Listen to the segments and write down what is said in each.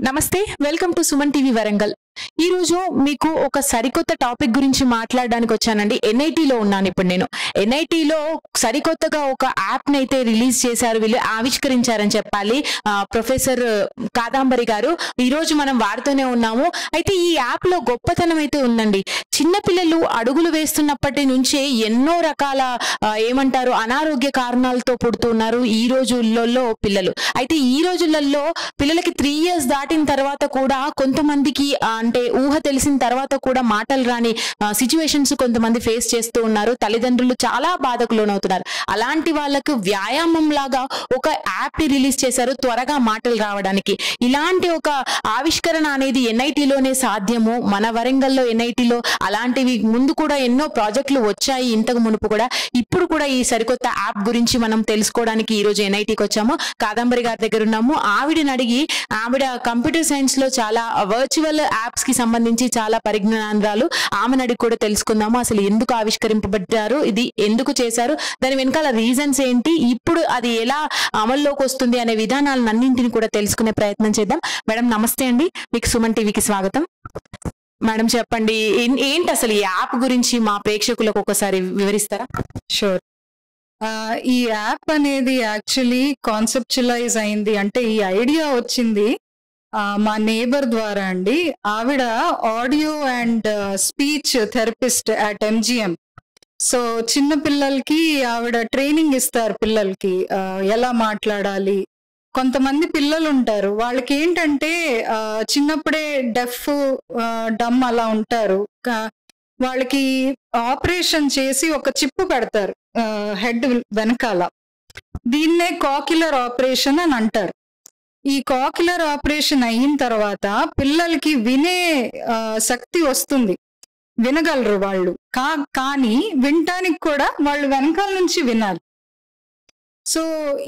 నమస్తే welcome to Suman TV Warangal. ఈ రోజు మీకు ఒక సరికొత్త టాపిక్ గురించి మాట్లాడడానికి వచ్చానండి. ఎన్ఐటీలో ఉన్నాను ఇప్పుడు నేను. ఎన్ఐటీలో సరికొత్తగా ఒక యాప్ని అయితే రిలీజ్ చేశారు, వీళ్ళు ఆవిష్కరించారని చెప్పాలి. ప్రొఫెసర్ కాదంబరి గారు ఈ రోజు మనం వాడుతూనే ఉన్నాము. అయితే ఈ యాప్ లో గొప్పతనం అయితే ఉందండి. చిన్నపిల్లలు అడుగులు వేస్తున్నప్పటి నుంచే ఎన్నో రకాల ఏమంటారు అనారోగ్య కారణాలతో పుడుతున్నారు ఈ రోజులలో పిల్లలు. అయితే ఈ రోజులలో పిల్లలకి 3 years దాటిన తర్వాత కూడా కొంతమందికి అంటే ఊహ తెలిసిన తర్వాత కూడా మాటలు రాని సిచ్యువేషన్స్ కొంతమంది ఫేస్ చేస్తూ ఉన్నారు. తల్లిదండ్రులు చాలా బాధకు లోనవుతున్నారు. అలాంటి వాళ్ళకు వ్యాయామం లాగా ఒక యాప్ ని రిలీజ్ చేశారు త్వరగా మాటలు రావడానికి. ఇలాంటి ఒక ఆవిష్కరణ అనేది ఎన్ఐటీలోనే సాధ్యము. మన వరంగల్లో ఎన్ఐటీలో అలాంటివి ముందు కూడా ఎన్నో ప్రాజెక్టులు వచ్చాయి ఇంతకు మునుపు కూడా. ఇప్పుడు కూడా ఈ సరికొత్త యాప్ గురించి మనం తెలుసుకోవడానికి ఈ రోజు ఎన్ఐటీకి వచ్చాము. కాదంబరి గారి దగ్గర ఉన్నాము. ఆవిడని అడిగి ఆవిడ కంప్యూటర్ సైన్స్ లో చాలా వర్చువల్ యాప్స్ కి సంబంధించి చాలా పరిజ్ఞానాలు ఆమెను అడిగి కూడా తెలుసుకుందాము. అసలు ఎందుకు ఆవిష్కరింపబడ్డారు, ఇది ఎందుకు చేశారు, దాని వెనకాల రీజన్స్ ఏంటి, ఇప్పుడు అది ఎలా అమల్లోకి వస్తుంది అనే విధానాలన్నింటిని కూడా తెలుసుకునే ప్రయత్నం చేద్దాం. మేడం నమస్తే అండి, మీకు సుమన్ టీవీకి స్వాగతం. మేడం చెప్పండి, ఏంటి అసలు ఈ యాప్ గురించి మా ప్రేక్షకులకు ఒకసారి వివరిస్తారా? షూర్. ఈ యాప్ అనేది యాక్చువల్లీ కాన్సెప్చువలైజ్ అయింది, అంటే ఈ ఐడియా వచ్చింది మా నేబర్ ద్వారా అండి. ఆవిడ audio and speech therapist at MGM. So చిన్న పిల్లలకి ఆవిడ ట్రైనింగ్ ఇస్తారు, పిల్లలకి ఎలా మాట్లాడాలి. కొంతమంది పిల్లలు ఉంటారు, వాళ్ళకి ఏంటంటే చిన్నప్పుడే డెఫ్ డమ్ అలా ఉంటారు. వాళ్ళకి ఆపరేషన్ చేసి ఒక చిప్పు పెడతారు హెడ్ వెనకాల. దీన్నే కాక్యులర్ ఆపరేషన్ అని అంటారు. ఈ కాక్యులర్ ఆపరేషన్ అయిన తర్వాత పిల్లలకి వినే శక్తి వస్తుంది, వినగలరు వాళ్ళు. కానీ వినటానికి కూడా వాళ్ళు వెనకాల నుంచి వినాలి. సో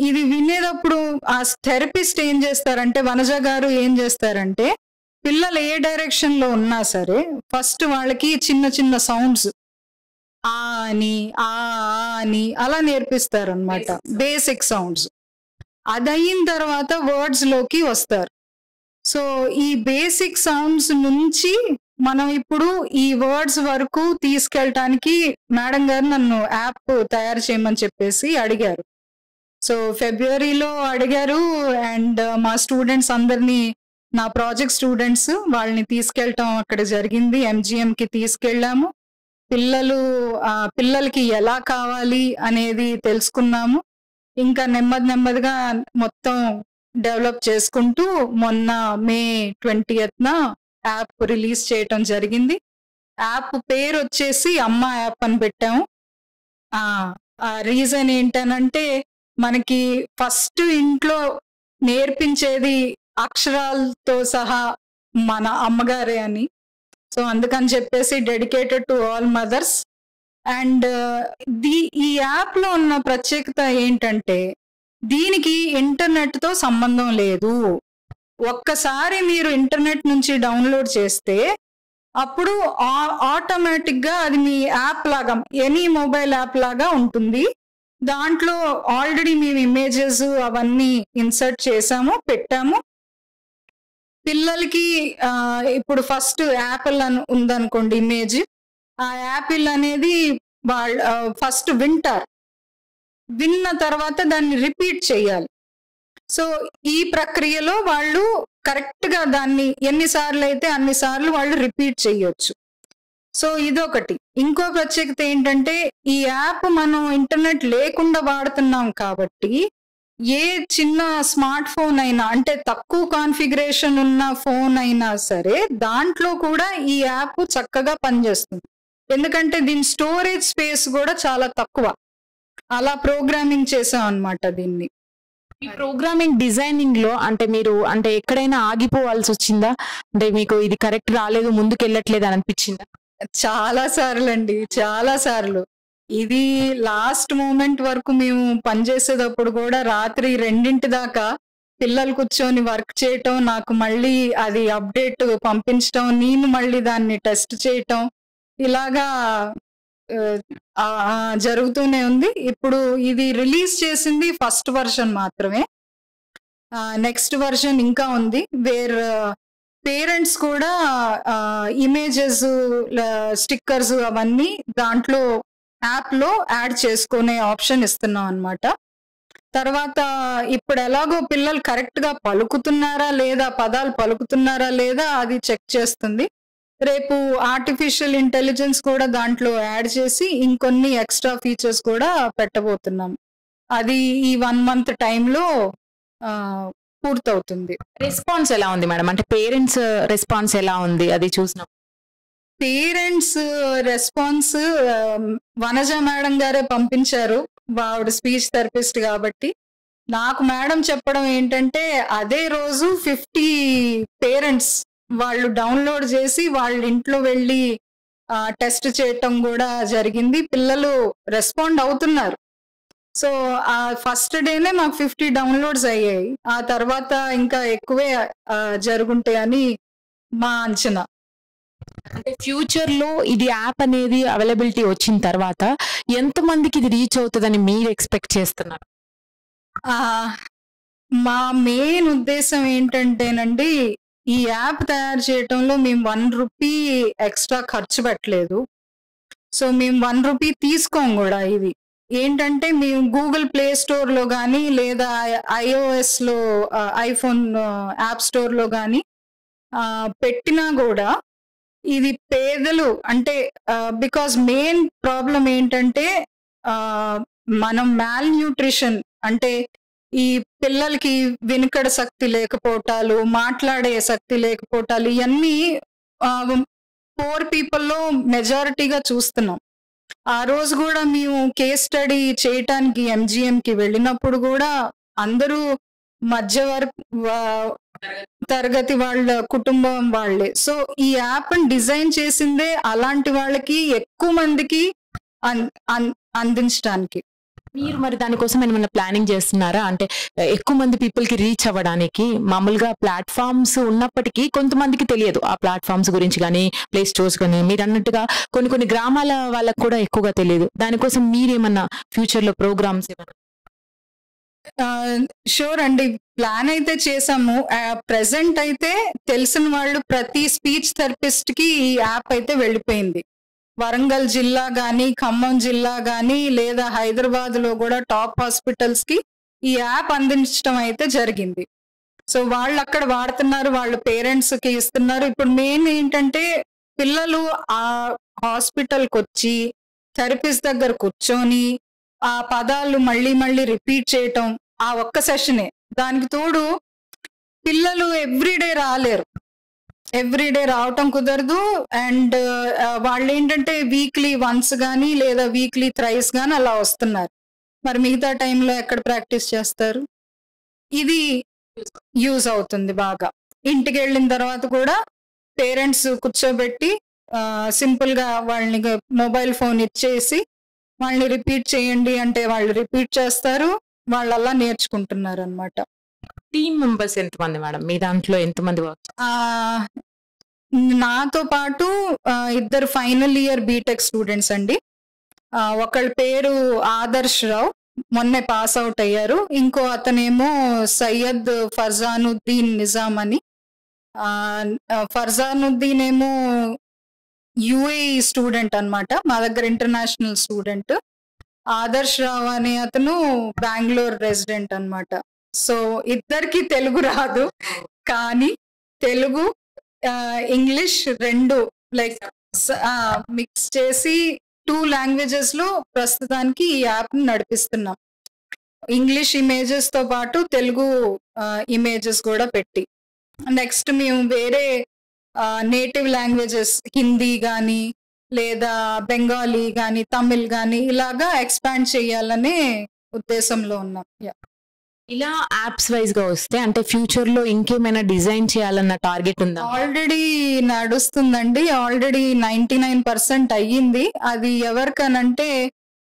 ఇది వినేటప్పుడు ఆ థెరపిస్ట్ ఏం చేస్తారంటే, వనజ గారు ఏం చేస్తారంటే, పిల్లలు ఏ డైరెక్షన్ లో ఉన్నా సరే ఫస్ట్ వాళ్ళకి చిన్న చిన్న సౌండ్స్ ఆ అని అలా నేర్పిస్తారు అనమాట, బేసిక్ సౌండ్స్. అదయిన తర్వాత వర్డ్స్ లోకి వస్తారు. సో ఈ బేసిక్ సౌండ్స్ నుంచి మనం ఇప్పుడు ఈ వర్డ్స్ వరకు తీసుకెళ్ళటానికి మేడం గారు నన్ను యాప్ తయారు చేయమని చెప్పేసి అడిగారు. సో ఫిబ్రవరిలో అడిగారు. అండ్ మా స్టూడెంట్స్ అందరినీ, నా ప్రాజెక్ట్ స్టూడెంట్స్, వాళ్ళని తీసుకెళ్ళటం అక్కడ జరిగింది. ఎంజిఎంకి తీసుకెళ్ళాము. పిల్లలకి ఎలా కావాలి అనేది తెలుసుకున్నాము. ఇంకా నెమ్మదిగా మొత్తం డెవలప్ చేసుకుంటూ మొన్న May 20th యాప్ రిలీజ్ చేయటం జరిగింది. యాప్ పేరు వచ్చేసి అమ్మ యాప్ అని పెట్టాము. ఆ రీజన్ ఏంటనంటే, మనకి ఫస్ట్ ఇంట్లో నేర్పించేది అక్షరాలతో సహా మన అమ్మగారే అని. సో అందుకని చెప్పేసి dedicated to all mothers. And ఈ యాప్ లో ఉన్న ప్రత్యేకత ఏంటంటే, దీనికి ఇంటర్నెట్ తో సంబంధం లేదు. ఒక్కసారి మీరు ఇంటర్నెట్ నుంచి డౌన్లోడ్ చేస్తే అప్పుడు ఆటోమేటిక్ గా అది మీ యాప్ లాగా, ఎనీ మొబైల్ యాప్ లాగా ఉంటుంది. దాంట్లో ఆల్రెడీ మేము ఇమేజెస్ అవన్నీ ఇన్సర్ట్ చేసాము, పెట్టాము. పిల్లలకి ఇప్పుడు ఫస్ట్ యాపిల్ అని ఉందనుకోండి ఇమేజ్, ఆ యాపిల్ అనేది వాళ్ళు ఫస్ట్ వింటారు. విన్న తర్వాత దాన్ని రిపీట్ చేయాలి. సో ఈ ప్రక్రియలో వాళ్ళు కరెక్ట్ గా దాన్ని ఎన్నిసార్లు అయితే అన్నిసార్లు వాళ్ళు రిపీట్ చేయొచ్చు. సో ఇదొకటి. ఇంకో ప్రత్యేకత ఏంటంటే, ఈ యాప్ మనం ఇంటర్నెట్ లేకుండా వాడుతున్నాం కాబట్టి ఏ చిన్న స్మార్ట్ ఫోన్ అయినా, అంటే తక్కువ కాన్ఫిగరేషన్ ఉన్న ఫోన్ అయినా సరే దాంట్లో కూడా ఈ యాప్ చక్కగా పనిచేస్తుంది. ఎందుకంటే దీని స్టోరేజ్ స్పేస్ కూడా చాలా తక్కువ. అలా ప్రోగ్రామింగ్ చేసాం అన్నమాట దీన్ని. ఈ ప్రోగ్రామింగ్ డిజైనింగ్ లో అంటే మీరు అంటే ఎక్కడైనా ఆగిపోవాల్సి వచ్చిందా? అంటే మీకు ఇది కరెక్ట్ రాలేదు, ముందుకు వెళ్ళట్లేదు అని అనిపించిందా? చాలా సార్లు అండి, చాలా సార్లు. ఇది లాస్ట్ మూమెంట్ వరకు మేము పనిచేసేటప్పుడు కూడా రాత్రి 2 దాకా పిల్లలు కూర్చొని వర్క్ చేయటం, నాకు మళ్ళీ అది అప్డేట్ పంపించటం, నేను మళ్ళీ దాన్ని టెస్ట్ చేయటం, ఇలాగా జరుగుతూనే ఉంది. ఇప్పుడు ఇది రిలీజ్ చేసింది ఫస్ట్ వర్షన్ మాత్రమే. నెక్స్ట్ వర్షన్ ఇంకా ఉంది వేర్ పేరెంట్స్ కూడా ఇమేజెస్ స్టిక్కర్స్ అవన్నీ దాంట్లో యాప్లో యాడ్ చేసుకునే ఆప్షన్ ఇస్తున్నాం అన్నమాట. తర్వాత ఇప్పుడు ఎలాగో పిల్లలు కరెక్ట్గా పలుకుతున్నారా లేదా, పదాలు పలుకుతున్నారా లేదా అది చెక్ చేస్తుంది. రేపు ఆర్టిఫిషియల్ ఇంటెలిజెన్స్ కూడా దాంట్లో యాడ్ చేసి ఇంకొన్ని ఎక్స్ట్రా ఫీచర్స్ కూడా పెట్టబోతున్నాం. అది ఈ 1 month టైంలో పూర్తవుతుంది. రెస్పాన్స్ ఎలా ఉంది మేడం? అంటే పేరెంట్స్ రెస్పాన్స్ ఎలా ఉంది అది చూసినాం. పేరెంట్స్ రెస్పాన్స్ వనజ మేడం గారే పంపించారు, ఆవిడ స్పీచ్ థెరపిస్ట్ కాబట్టి. నాకు మేడం చెప్పడం ఏంటంటే అదే రోజు 50 పేరెంట్స్ వాళ్ళు డౌన్లోడ్ చేసి వాళ్ళ ఇంట్లో వెళ్ళి టెస్ట్ చేయటం కూడా జరిగింది. పిల్లలు రెస్పాండ్ అవుతున్నారు. సో ఆ ఫస్ట్ డేనే మాకు 50 డౌన్లోడ్స్ అయ్యాయి. ఆ తర్వాత ఇంకా ఎక్కువే జరుగుంటాయని మా అంచనా. అంటే ఫ్యూచర్ లో ఇది యాప్ అనేది అవైలబిలిటీ వచ్చిన తర్వాత ఎంత మందికి ఇది రీచ్ అవుతుందని మీరు ఎక్స్పెక్ట్ చేస్తున్నారు? మా మెయిన్ ఉద్దేశం ఏంటంటేనండి, ఈ యాప్ తయారు చేయటంలో మేము 1 రూపీ ఎక్స్ట్రా ఖర్చు పెట్టలేదు. సో మేము 1 రూపీ తీసుకోం కూడా. ఇది ఏంటంటే మేము గూగుల్ ప్లే స్టోర్లో కానీ లేదా ఐఓఎస్లో ఐఫోన్ యాప్ స్టోర్లో కానీ పెట్టినా కూడా ఇది పేదలు అంటే బికాజ్ మెయిన్ ప్రాబ్లం ఏంటంటే మనం మాల్ న్యూట్రిషన్ అంటే ఈ పిల్లలకి వినికడ శక్తి లేకపోవటాలు, మాట్లాడే శక్తి లేకపోవటాలు, ఇవన్నీ పూర్ పీపుల్లో మెజారిటీగా చూస్తున్నాం. ఆ రోజు కూడా మేము కేస్ స్టడీ చేయటానికి ఎంజిఎంకి వెళ్ళినప్పుడు కూడా అందరూ తరగతి వాళ్ళ కుటుంబం వాళ్ళే. సో ఈ యాప్ డిజైన్ చేసిందే అలాంటి వాళ్ళకి ఎక్కువ మందికి అందించడానికి. మీరు మరి దానికోసం ఏమైనా ప్లానింగ్ చేస్తున్నారా? అంటే ఎక్కువ మంది పీపుల్ కి రీచ్ అవ్వడానికి మామూలుగా ప్లాట్ఫామ్స్ ఉన్నప్పటికీ కొంతమందికి తెలియదు ఆ ప్లాట్ఫామ్స్ గురించి కానీ, ప్లే స్టోర్స్ కానీ. మీరు అన్నట్టుగా కొన్ని గ్రామాల వాళ్ళకు కూడా ఎక్కువగా తెలియదు. దానికోసం మీరేమన్నా ఫ్యూచర్ లో ప్రోగ్రామ్స్ ఏమన్నా? షూర్ అండి, ప్లాన్ అయితే చేసాము. ప్రెసెంట్ అయితే తెలిసిన వాళ్ళు ప్రతి స్పీచ్ థెరపిస్ట్ కి ఈ యాప్ అయితే వెళ్ళిపోయింది. వరంగల్ జిల్లా కానీ, ఖమ్మం జిల్లా కానీ, లేదా హైదరాబాద్ లో కూడా టాప్ హాస్పిటల్స్ కి ఈ యాప్ అందించడం అయితే జరిగింది. సో వాళ్ళు అక్కడ వాడుతున్నారు, వాళ్ళ పేరెంట్స్ కి ఇస్తున్నారు. ఇప్పుడు మెయిన్ ఏంటంటే పిల్లలు ఆ హాస్పిటల్కి వచ్చి థెరపిస్ట్ దగ్గర కూర్చొని ఆ పదాలు మళ్ళీ రిపీట్ చేయటం ఆ ఒక్క సెషనే. దానికి తోడు పిల్లలు ఎవ్రీడే రాలేరు, ఎవ్రీడే రావటం కుదరదు. అండ్ వాళ్ళు ఏంటంటే వీక్లీ వన్స్ కానీ లేదా వీక్లీ థ్రైస్ కానీ అలా వస్తున్నారు. మరి మిగతా టైంలో ఎక్కడ ప్రాక్టీస్ చేస్తారు? ఇది యూజ్ అవుతుంది బాగా. ఇంటికి వెళ్ళిన తర్వాత కూడా పేరెంట్స్ కూర్చోబెట్టి సింపుల్ గా వాళ్ళని మొబైల్ ఫోన్ ఇచ్చేసి వాళ్ళని రిపీట్ చేయండి అంటే వాళ్ళు రిపీట్ చేస్తారు, వాళ్ళు అలా నేర్చుకుంటున్నారు అనమాట. టీమ్ మెంబర్స్ ఎంతమంది మేడం మీ దాంట్లో? ఎంతమంది? నాతో పాటు 2 ఫైనల్ ఇయర్ బీటెక్ స్టూడెంట్స్ అండి. ఒకళ్ళ పేరు ఆదర్శ్ రావు, మొన్నే పాస్ అవుట్ అయ్యారు. ఇంకో అతనేమో సయ్యద్ ఫర్జానుద్దీన్ నిజాం అని. ఫర్జానుద్దీన్ ఏమో యుఏఈ స్టూడెంట్ అనమాట, మా దగ్గర ఇంటర్నేషనల్ స్టూడెంట్. ఆదర్శ్ రావు అనే అతను బెంగళూరు రెసిడెంట్ అనమాట. సో ఇద్దరికి తెలుగు రాదు, కానీ తెలుగు ఇంగ్లీష్ రెండు లైక్ మిక్స్ చేసి 2 languages లో ప్రస్తుతానికి ఈ యాప్ నడిపిస్తున్నాం. ఇంగ్లీష్ ఇమేజెస్ తో పాటు తెలుగు ఇమేజెస్ కూడా పెట్టి. నెక్స్ట్ మేము వేరే నేటివ్ లాంగ్వేజెస్ హిందీ కానీ లేదా బెంగాలీ కానీ తమిళ్ కానీ ఇలాగా ఎక్స్పాండ్ చేయాలనే ఉద్దేశంలో ఉన్నాం. ఇలా యాప్స్ వైజ్ గా వస్తే అంటే ఫ్యూచర్ లో ఇంకేమైనా డిజైన్ చేయాలన్న టార్గెట్ ఉందా? ఆల్రెడీ నడుస్తుందండి, ఆల్రెడీ 99% అయ్యింది. అది ఎవరికనంటే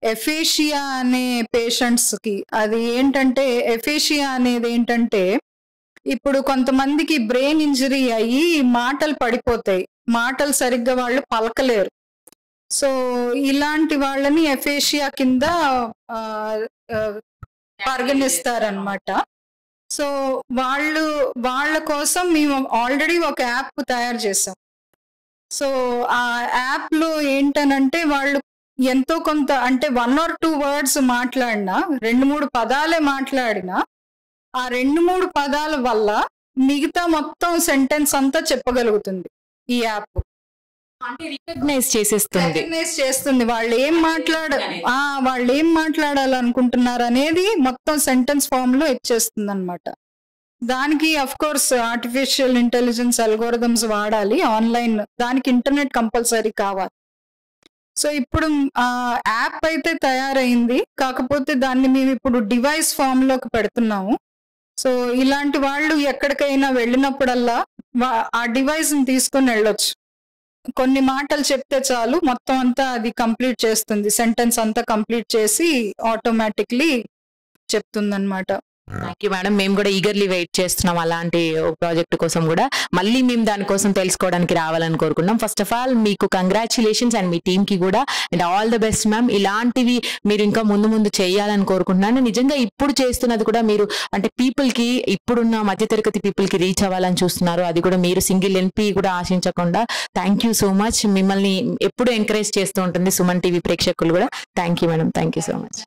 ఎఫేషియా అనే పేషెంట్స్ కి. అది ఏంటంటే ఎఫేషియా అనేది ఏంటంటే ఇప్పుడు కొంతమందికి బ్రెయిన్ ఇంజరీ అయ్యి మాటలు పడిపోతాయి, మాటలు సరిగ్గా వాళ్ళు పలకలేరు. సో ఇలాంటి వాళ్ళని ఎఫేషియా కింద పరిగణిస్తారనమాట. సో వాళ్ళ కోసం మేము ఆల్రెడీ ఒక యాప్ తయారు చేసాం. సో ఆ యాప్ లో ఏంటనంటే వాళ్ళు ఎంతో కొంత అంటే 1 or 2 words మాట్లాడినా, 2-3 పదాలే మాట్లాడినా ఆ 2-3 పదాల వల్ల మిగతా మొత్తం సెంటెన్స్ అంతా చెప్పగలుగుతుంది ఈ యాప్. అంటే రికగ్నైజ్ చేస్తుంది వాళ్ళు ఏం మాట్లాడాలనుకుంటున్నారు అనేది మొత్తం సెంటెన్స్ ఫామ్ లో ఇచ్చేస్తుంది అనమాట. దానికి of course artificial intelligence algorithms వాడాలి ఆన్లైన్, దానికి ఇంటర్నెట్ కంపల్సరీ కావాలి. సో ఇప్పుడు యాప్ అయితే తయారైంది, కాకపోతే దాన్ని మేము ఇప్పుడు డివైస్ ఫామ్ లోకి పెడుతున్నాము. సో ఇలాంటి వాళ్ళు ఎక్కడికైనా వెళ్ళినప్పుడల్లా ఆ డివైస్ ని తీసుకొని వెళ్ళొచ్చు. కొన్ని మాటలు చెప్తే చాలు మొత్తం అంతా అది కంప్లీట్ చేస్తుంది, సెంటెన్స్ అంతా కంప్లీట్ చేసి ఆటోమేటిక్లీ చెప్తుంది అనమాట. Thank you madam. మేము కూడా ఈగర్లీ వెయిట్ చేస్తున్నాం అలాంటి ప్రాజెక్ట్ కోసం కూడా. మళ్ళీ మేము దానికోసం తెలుసుకోవడానికి రావాలని కోరుకున్నాం. ఫస్ట్ ఆఫ్ ఆల్ మీకు కంగ్రాచులేషన్స్ అండ్ మీ టీమ్ కి కూడా, and all the best ma'am. ఇలాంటివి మీరు ఇంకా ముందు చేయాలని కోరుకుంటున్నాను. నిజంగా ఇప్పుడు చేస్తున్నది కూడా మీరు అంటే పీపుల్ కి, ఇప్పుడున్న మధ్యతరగతి పీపుల్ కి రీచ్ అవ్వాలని చూస్తున్నారు. అది కూడా మీరు సింగిల్ ఎన్పీ కూడా ఆశించకుండా. Thank you so much. మిమ్మల్ని ఎప్పుడు ఎంకరేజ్ చేస్తూ ఉంటుంది సుమన్ టీవీ ప్రేక్షకులు కూడా. Thank you madam. Thank you so much.